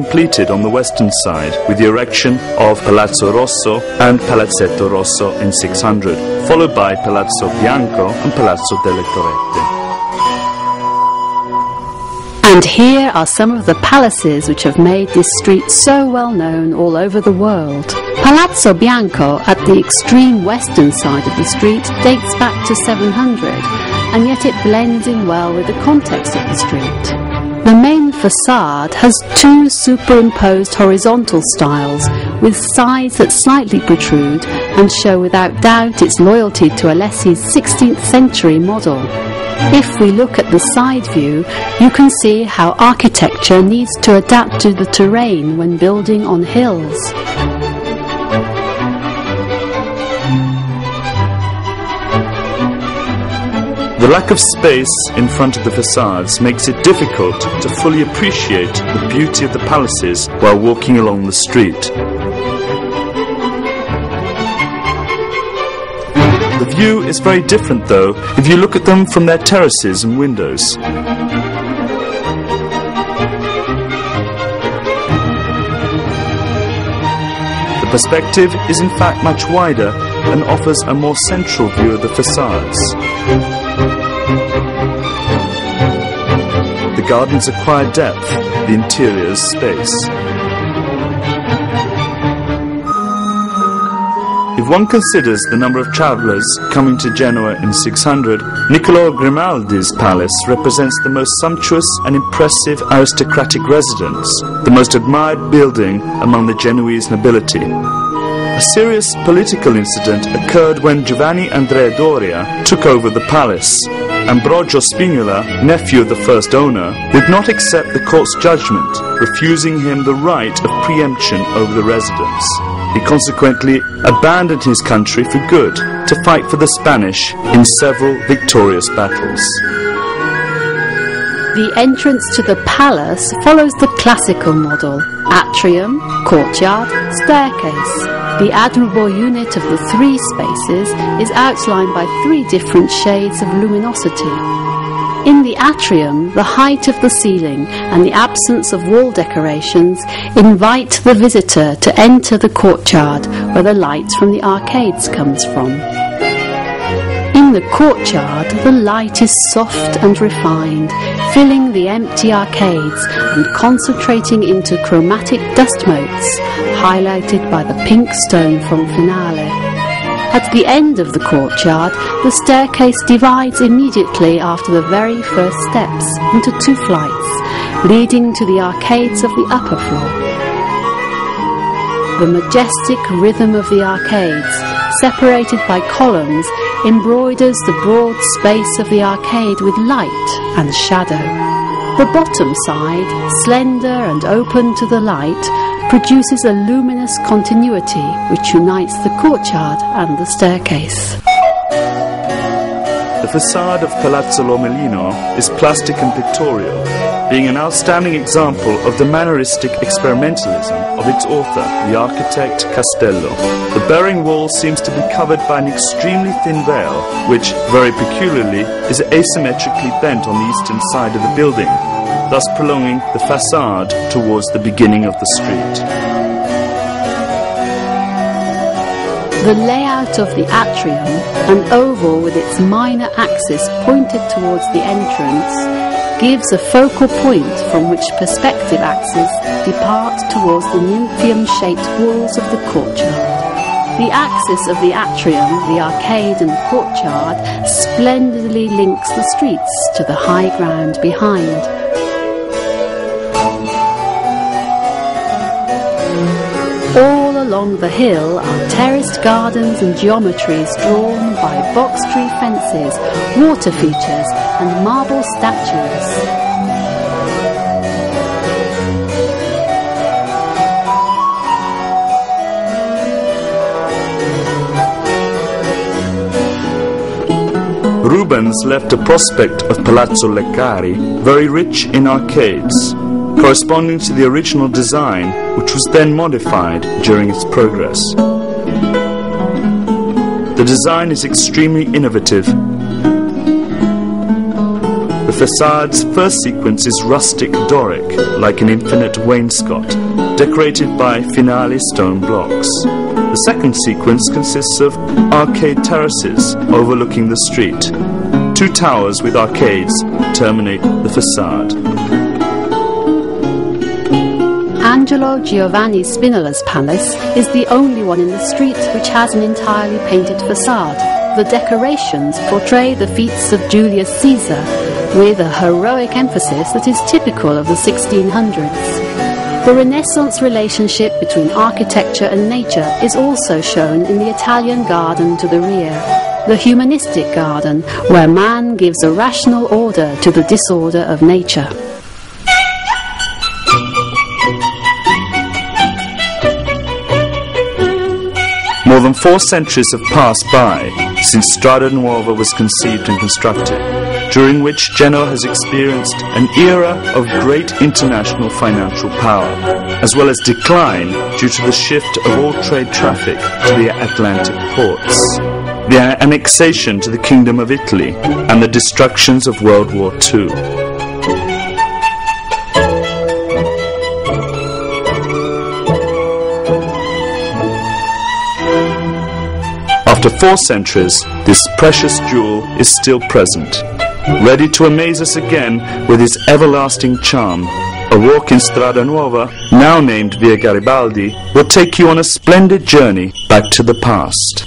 completed on the western side with the erection of Palazzo Rosso and Palazzetto Rosso in 600, followed by Palazzo Bianco and Palazzo delle Torrette. And here are some of the palaces which have made this street so well known all over the world. Palazzo Bianco at the extreme western side of the street dates back to 700, and yet it blends in well with the context of the street. The main facade has two superimposed horizontal styles with sides that slightly protrude and show without doubt its loyalty to Alessi's 16th century model. If we look at the side view, you can see how architecture needs to adapt to the terrain when building on hills. The lack of space in front of the facades makes it difficult to fully appreciate the beauty of the palaces while walking along the street. The view is very different though if you look at them from their terraces and windows. The perspective is in fact much wider and offers a more central view of the facades. The gardens acquire depth, the interiors space. If one considers the number of travellers coming to Genoa in 600, Niccolò Grimaldi's palace represents the most sumptuous and impressive aristocratic residence, the most admired building among the Genoese nobility. A serious political incident occurred when Giovanni Andrea Doria took over the palace. Ambrogio Spignola, nephew of the first owner, did not accept the court's judgment, refusing him the right of preemption over the residence. He consequently abandoned his country for good to fight for the Spanish in several victorious battles. The entrance to the palace follows the classical model: atrium, courtyard, staircase. The admirable unit of the three spaces is outlined by three different shades of luminosity. In the atrium, the height of the ceiling and the absence of wall decorations invite the visitor to enter the courtyard where the light from the arcades comes from. In the courtyard, the light is soft and refined, filling the empty arcades and concentrating into chromatic dust motes, highlighted by the pink stone from Finale. At the end of the courtyard, the staircase divides immediately after the very first steps into two flights, leading to the arcades of the upper floor. The majestic rhythm of the arcades, separated by columns, embroiders the broad space of the arcade with light and shadow. The bottom side, slender and open to the light, produces a luminous continuity which unites the courtyard and the staircase. The facade of Palazzo Lomellino is plastic and pictorial, being an outstanding example of the manneristic experimentalism of its author, the architect Castello. The bearing wall seems to be covered by an extremely thin veil, which, very peculiarly, is asymmetrically bent on the eastern side of the building, thus prolonging the facade towards the beginning of the street. The layout of the atrium, an oval with its minor axis pointed towards the entrance, gives a focal point from which perspective axes depart towards the nymphaeum-shaped walls of the courtyard. The axis of the atrium, the arcade and the courtyard splendidly links the streets to the high ground behind. All along the hill are terraced gardens and geometries drawn by box tree fences, water features and marble statues. Rubens left a prospect of Palazzo Leccari very rich in arcades, corresponding to the original design, which was then modified during its progress. The design is extremely innovative. The facade's first sequence is rustic Doric, like an infinite wainscot, decorated by finale stone blocks. The second sequence consists of arcade terraces overlooking the street. Two towers with arcades terminate the facade. Angelo Giovanni Spinola's palace is the only one in the street which has an entirely painted facade. The decorations portray the feats of Julius Caesar with a heroic emphasis that is typical of the 1600s. The Renaissance relationship between architecture and nature is also shown in the Italian garden to the rear, the humanistic garden, where man gives a rational order to the disorder of nature. More than 4 centuries have passed by since Strada Nuova was conceived and constructed, during which Genoa has experienced an era of great international financial power, as well as decline due to the shift of all trade traffic to the Atlantic ports, the annexation to the Kingdom of Italy, and the destructions of World War II. After 4 centuries, this precious jewel is still present, ready to amaze us again with its everlasting charm. A walk in Strada Nuova, now named Via Garibaldi, will take you on a splendid journey back to the past.